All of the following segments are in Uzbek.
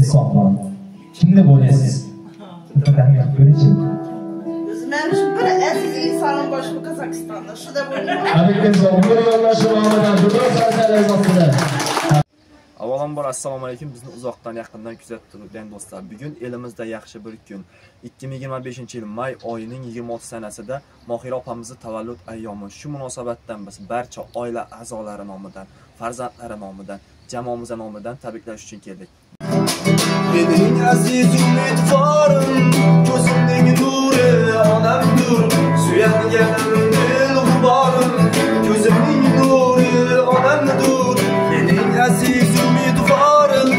inson bor. Kim deb o'ylaysiz? Bittadan gap ko'ring-chi. O'zimning bir aziz insonim bor shu Qozog'istonda. Shu deb o'ylayman. Tabriklayman. Umr yo'llashi nomidan Dudur Sarsalar ostida. Avvalambor assalomu alaykum. Bizni uzoqdan yaqindan kuzatib turgan do'stlar. Bugun elimizda yaxshi bir kun. 2025-yil may oyining 26 sanasida Mohira opamizning tavallud ayyomi. Shu munosabatdan biz barcha oila a'zolari nomidan, farzandlari nomidan, jamoamiz nomidan tabriklash uchun keldik. Mening aziz umidvorim, ko'zimning nuri onamdur, suyanganim dil g'uborim, ko'zimning nuri onamdur. Mening aziz umidvorim,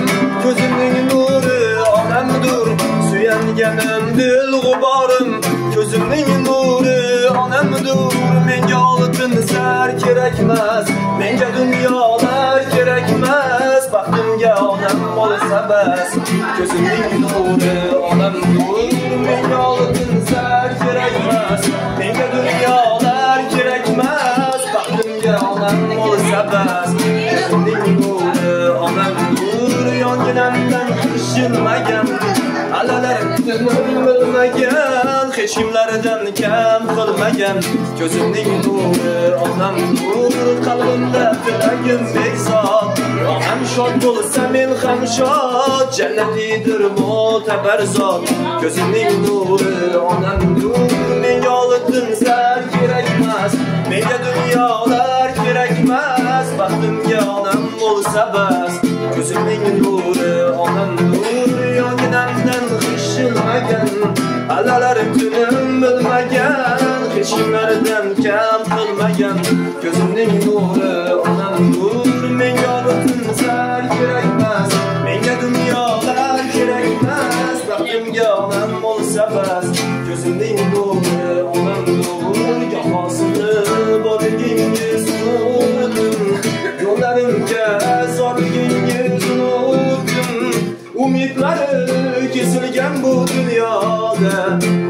ko'zimning nuri onamdur, suyanganim dil g'uborim, ko'zimning nuri onamdur. Menga oltin zar kerakmas, menga dunyolar kerakmas, baxtimga onam bo'lsa bas. Ko'zimning nuri onamdur, menga oltin zar kerakmas, menga dunyolar kerakmas, baxtimga onam bo'lsa bas. Ko'zimning nuri onamdur, yonginamdan qishilmagan, allalarimni bilmagan, hech kimlardan kam qilmagan. Ko'zimning nuri onamdur, qalbimda tilagim bekzod. Onam shod bo'lsa men ham shod, jannatlidir mo'tabar zot. Ko'zimning nuri onamdur, menga oltin zar kerakmas, menga dunyolar kerakmas, baxtimga onam bo'lsa bas. Ko'zimning nuri onamdur, yonginamdan qishilmagan, allalarim tunim bilmagan, hech kimlardan kam qilmagan. Ko'zimning nuri onamdur, menga oltin zar kerakmas, menga dunyolar kerakmas, baxtimga onam bo'lsa bas. Ko'zimning nuri onamdur, jahosini borligingiz unutdim, yo'llarimga zorligingiz unutdim. Umidlari kesilgan bu dunyoda,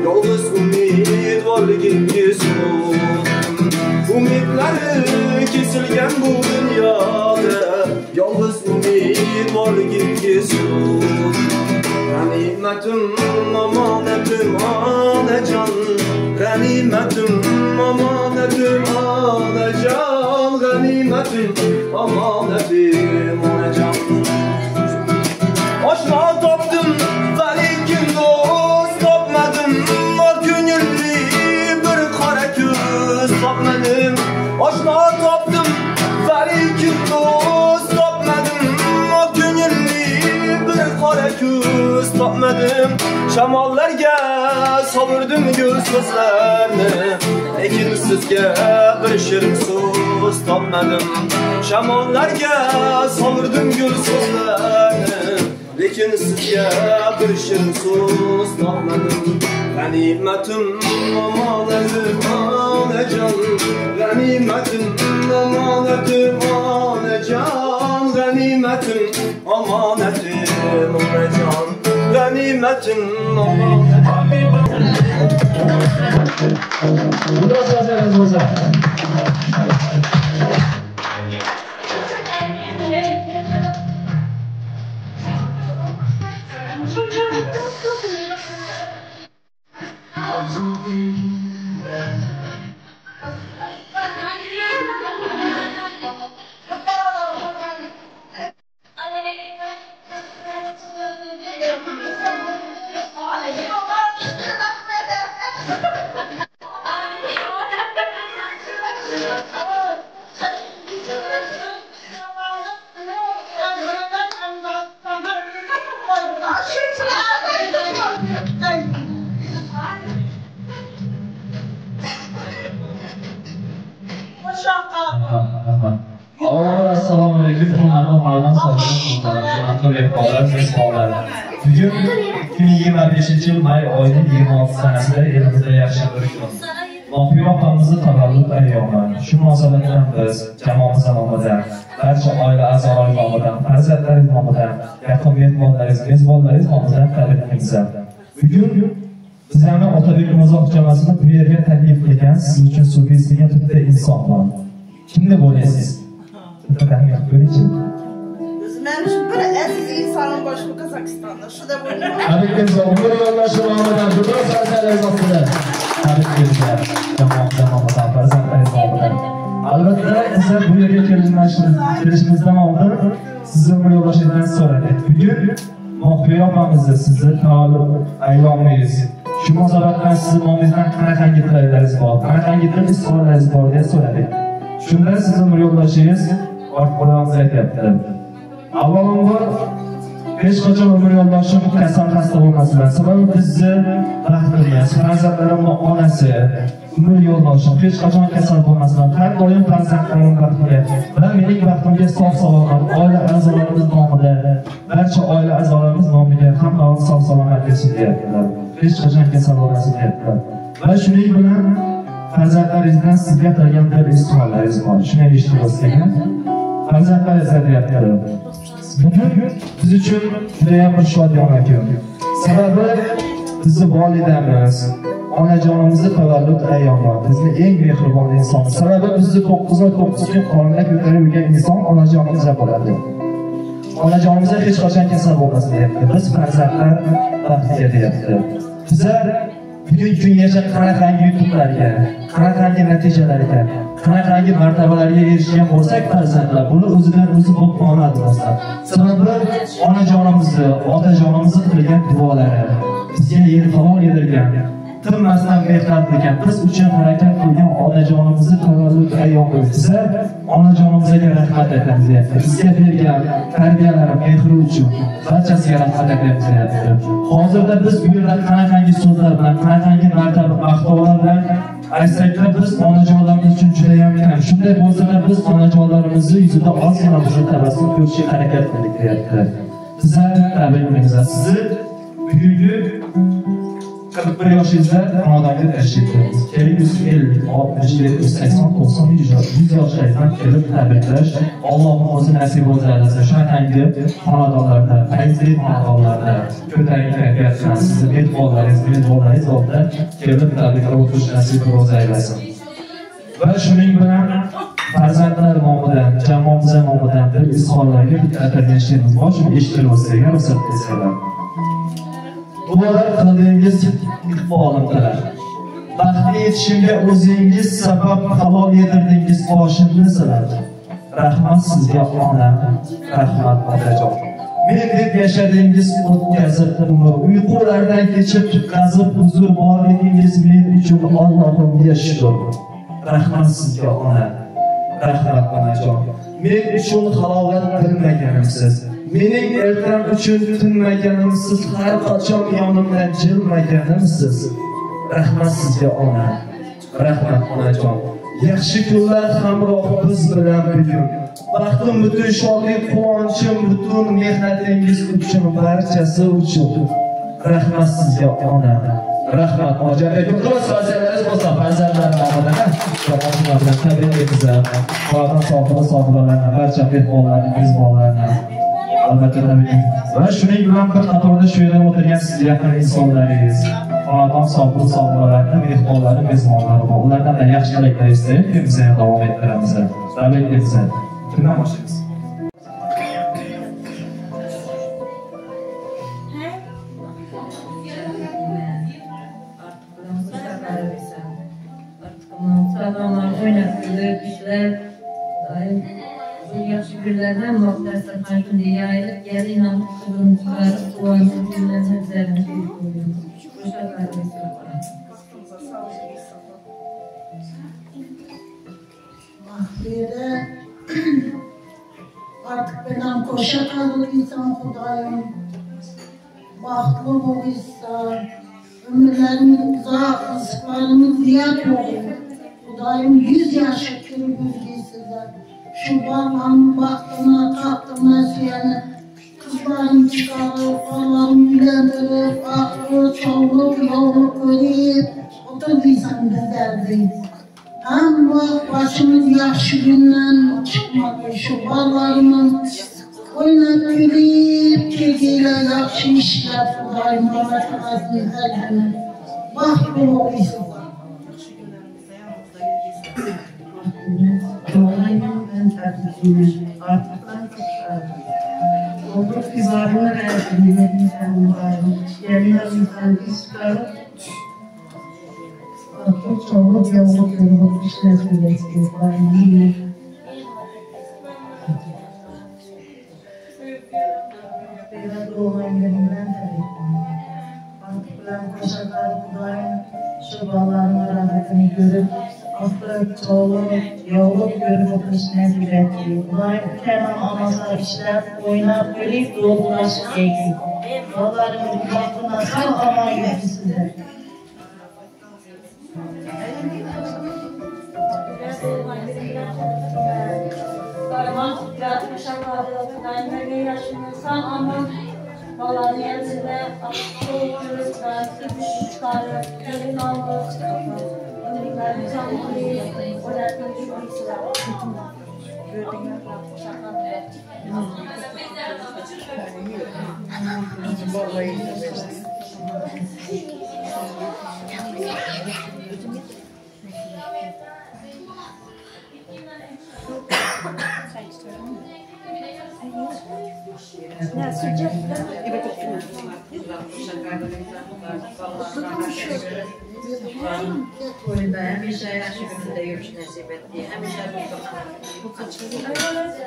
yolg'iz umidvorligingiz unutdim. Umidlari kesilgan bu dunyoda, yolg'iz umidvorligingiz unutdim. G'animatim omonatim onajon, g'animatim omonatim onajon, g'animatim omonatim onajon. Oshno topdim, lekin do'st topmadim, mol ko'ngilli bir qora ko'z topmadim. Oshno topdim, lekin do'st topmadim, mol ko'ngilli bir qora ko'z topmadim. Shamollarga sovurdim gul so'zlarni, lekin sizga bir shirin so'z topmadim. Shamollarga sovurdim gul so'zlarni, lekin sizga bir shirin so'z topmadim. G'animatim omonatim onajon, g'animatim omonatim onajon, g'animatim omonatim onajon, g'animatim omonatim. Dudur Sarsalar ostida. Assalomu alaykum. Bugun 2025-yil may oyining 26 sanasida elimizda yaxshi bir kun. Mohira opamizning tavallud ayyomi. Shu munosabatdan biz jamoamiz nomidan, barcha oila a'zolari nomidan, farzandlaringiz nomidan, yaqin mehmonlaringiz nomidan tabriklaymiz. Bugun bizlarning Otabek Mirzoq jamoasini bu yerga taklif qilgan, siz uchun surpriz degan bitta inson bor. Kim deb o'ylaysiz? Bittadan gap ko'ring-chi. Men şu bir aziz insanın başı Kazakistan'da. Şu da böyle. Tabriklaymiz. Umur yo'llashi nomidan Dudur Sarsaringiz ostida. Tabriklaymiz. Tamom, farzandlaringiz nomidan. Albatta, siz bu yerga kelishimizdan oldin sizni umr yo'llashingizni so'radik. Bugun Mahfiya opamizni sizni tavallud ayyomingiz. Shu munosabat bilan sizni nomingizdan qanaqangi tilaklaringiz bor, qanaqangi izhorlaringiz bor deb so'radik. Shunda sizni umr yo'llashingiz ortiqlarimiz aytyapti. Avvalambor hech qachon umr yo'ldoshim kasal xasta bo'lmaslar. Sababi bizni baxtimiz, farzandlarimning onasi, umr yo'ldoshim hech qachon kasal bo'lmaslar. Har doim farzandlarim baxtli va mening baxtimga sog' salomat oila a'zolarimiz nomidan, barcha oila a'zolarimiz nomiga hamma sog' salomat bo'lsin deyaptilar. Hech qachon kasal bo'lmasin deyaptilar. Va shuning bilan farzandlaringizdan sizga qilgan bir izhorlaringiz bor. Shuni eshitib o'tsangiz, farzandlaringiz aytyaptilar. Bugun biz uchun juda ham bir shodiyona kun. Sababi bizni volidamiz, onajonimizni tavallud ayyomi, bizni eng mehribon inson. Sababi bizni 9 oy 9 kun qornida ko'tarib yurgan inson onajonimiz bo'ladi. Onajonimizga hech qachon kasal bo'lmasin deyapti. Biz farzandlar baxtiga deyapti. Bizlar bugungi kungacha qanaqangi yutuqlarga, qanaqangi natijalarga, qanaqangi martabalarga erishgan bo'lsak farzandlar, buni o'zidan o'zi bo'pqonadi do'stlar. Sababi onajonimizni, otajonimizni qilgan duolari bizga yer havo yedirgan, tinmasdan mehnat qilgan, biz uchun harakat qilgan onajonimizni tavallud ayyomimizga onajonimizga rahmat aytamiz deyapti. Bizga bergan tarbiyalari, mehri uchun barchasiga rahmat aytamiz deyapti. Hozirda biz bu yerda qanaqangi so'zlar bilan, qanaqangi martaba maqtovlar bilan aytsaklar, biz onajonlarimiz uchun juda ham kam. Shunday bo'lsa-da biz onajonlarimizni yuzida ozgina bir tabassum ko'rishga harakat qildik deyapti. Bizlar tabriklaymiz. Sizni bugungi 41 yoshingizda xonadonga tashrif buyurdingiz. Keling 50, 60, 70, 80, 90, 100 yoshlardan kelib tabriklash. Allohning o'zi nasib bo'lsa, shunaqangi xonadonlarda, fayzli xonadonlarda ko'tarinki kayfiyat bilan sizni mehmonlaringiz oldida kelib tabriklab o'tish nasib aylasin. Va shuning bilan farzandlar nomidan, jamoamiz nomidan bir izhorlarga bitta atalishimiz bor. Shuni eshitib o'tsangiz, ruxsat qilsanglar. Duolar qildingiz, iqbolimdilar. Baxtga yetishimga o'zingiz sabab halol yedirdingiz, boshimni siladi. Rahmat sizga onam, rahmat otajon. Men deb yashadingiz, o'tkazib umr, uyqulardan kechib tutqazib huzur borligingiz men uchun Allohimga shukr. Rahmat sizga onam, rahmat onajon. Men uchun halovat bilmaganimsiz. Mening ertam uchun tinmaganimsiz, har qachon yonimdan jilmaganimsiz. Rahmat sizga ona, rahmat onajon. Yaxshi kunlar hamroh biz bilan bugun. Baxtim butun shodlik, quvonchim butun mehnatingiz uchun, barchasi uchun. Rahmat sizga ona, rahmat onajon. Ko'proq so'zlaringiz bo'lsa farzandlar nomidan jamoamiz bilan tabriklaymiz. Xonadon sohibalarni, barcha mehmonlarni, mezbonlarni albatta tabriklaymiz. Va shuning bilan bir qatorda shu yerda o'tirgan sizga yaqin insonlaringiz, xonadon sohibalari, mehmonlari, mezbonlari bor. Ulardan da yaxshi tilaklar istayib, biz ham davom ettiramiz. Tabriklaymiz. Kundan boshlaymiz. Yaxshi kunlardan maqtasdan har kuni yayilib, yana qizim chiqarib, quvonchli kunlarni izlarini ko'ramiz. Mahfiyede artık benim koşa kalırsan Hudayım, bahtlı olursa, ömürlerimiz uzak, rızıklarımız ziyad olur. Hudayım 100 yaş şükürü sizler. Şu babamın baktığına, taktığına siyene, kızlarını çıkarıp, Allah'ını yülendirip, aklı, çoluk, yolu görüp, oturduysan bizlerdeyiz. Ama başımız yaxşı gündən çıkmadı, şu ballarımız oynab gülüp, kegiyle yaxşı işler, Hudayım bana kadasını her günü. Baxt bu oluysa. Doğayım ben tarzını artıklar tutlarım. oldu. Kızlarına verdim. Yönetmişten vardım. Yerine insan istiyorum. Çok çoğunluk yolculuk yolu işler söyleyeceğiz. Ben doğumayın yerinden tabii. Ben koşarlar buradayım. Şu bağlarımın rahmetini görüp, aslı çoğuluk, yolluk görüp oturuşuna güvetiyor. Bunlar keman anaslar işler, oynap, görüp, doğrulaşıp eksik. Bağlarımın baktığına sağ aman yönetisinde. Kahraman yatmış Allah'ın daimleri yaşınırsa ama Allah'ın yerinde doğururuz da bir çıkarır, gelin alır, ömürler canlıyı, öğretmen şurası Hemşe yaşımızda görüş nasip etti. Hemşe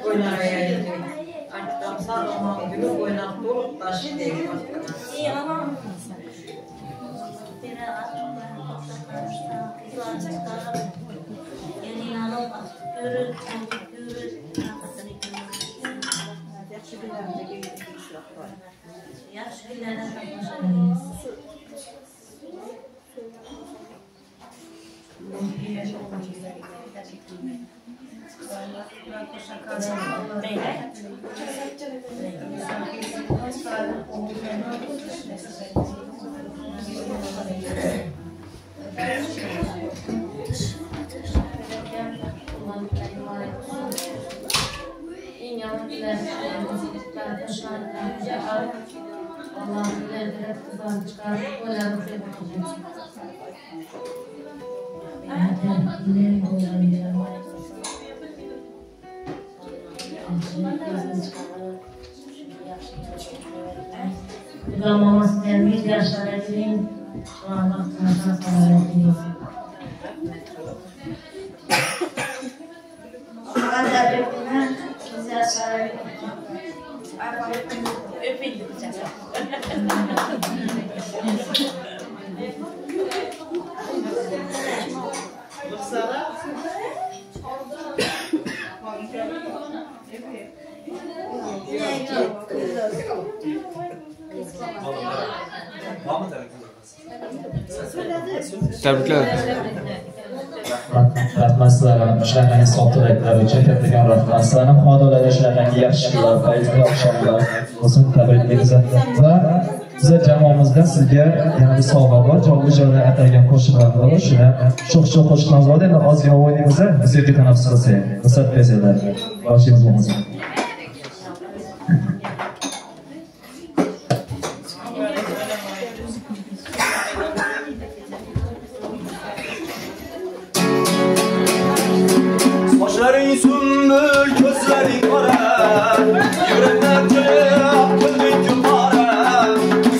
bu oynamaya geldik. Artık sağlamak gibi oynak dolup taşı değil. İyi ama Allah'ın ileride kızdan çıkar, oynanıp yapacağız. İleri oynayacağım. Kullanmaması gelmiş yaşlar edeyim. Şu an baktığınızda sana edeyim. Ben de öpeyim. Biz yaşlar edeyim. Öpeyim. Tebrikler. Rahmat sizlarga shunaqangi soxtaliklar uchun kattakon rahmat. Sizlarning xonadonlarda shunaqangi yaxshi kunlar, fayzli oqshomlar bo'lsin, tabriklaymiz. Va bizlar jamoamizdan sizga yana bir sovg'a bor. Jonli joyda atalgan qo'shiqlar bor. Shuni sho'x-sho'x qo'shiqlar bor. Endi ozgina o'ynaymiz, musiqiy tanaffus qilsak. Ruxsat bersanglar. Boshimiz bo'lmasa. Saçların sümbül, gözlerin kara, yüreklerce akıllı kümara.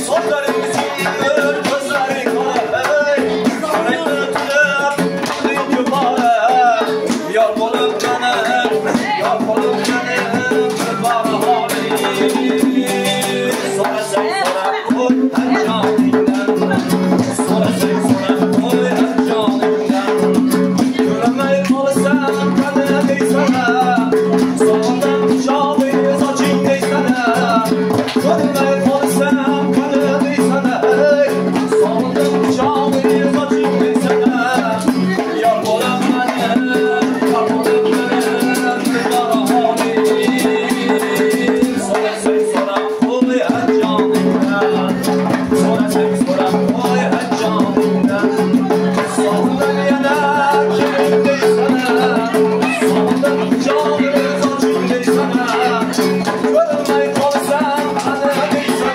Saçların sümbül, gözlerin kara, yüreklerce akıllı kümara. Yar bolup benim, bana halim. Sonra sen sonra koy her canından, sonra sen sonra koy her canından. Göremey kalırsan Sağdan şahı saçın deysene Görmeye kalsam kanı deysene Sağdan şahı saçın deysene Yar bolam benim, yar bolam benim Bana halim Sonra sen sonra koy her canından Sonra sen sonra koy her canından Sağdan yana kimin deysene Sağdan şahı Görmeye kalsam kanı deysene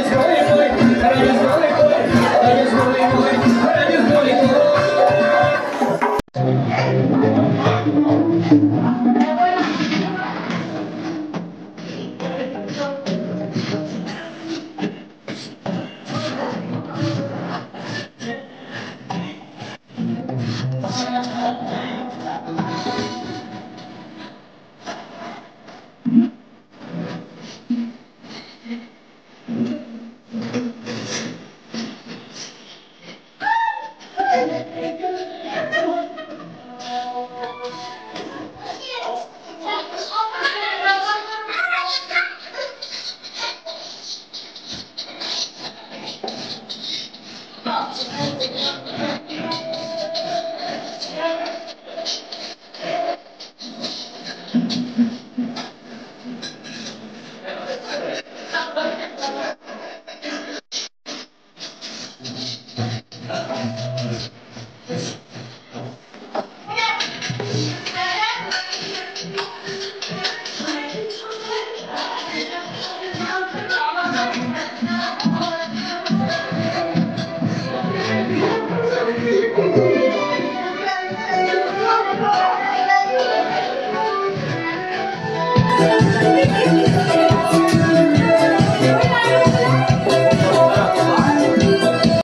Hey,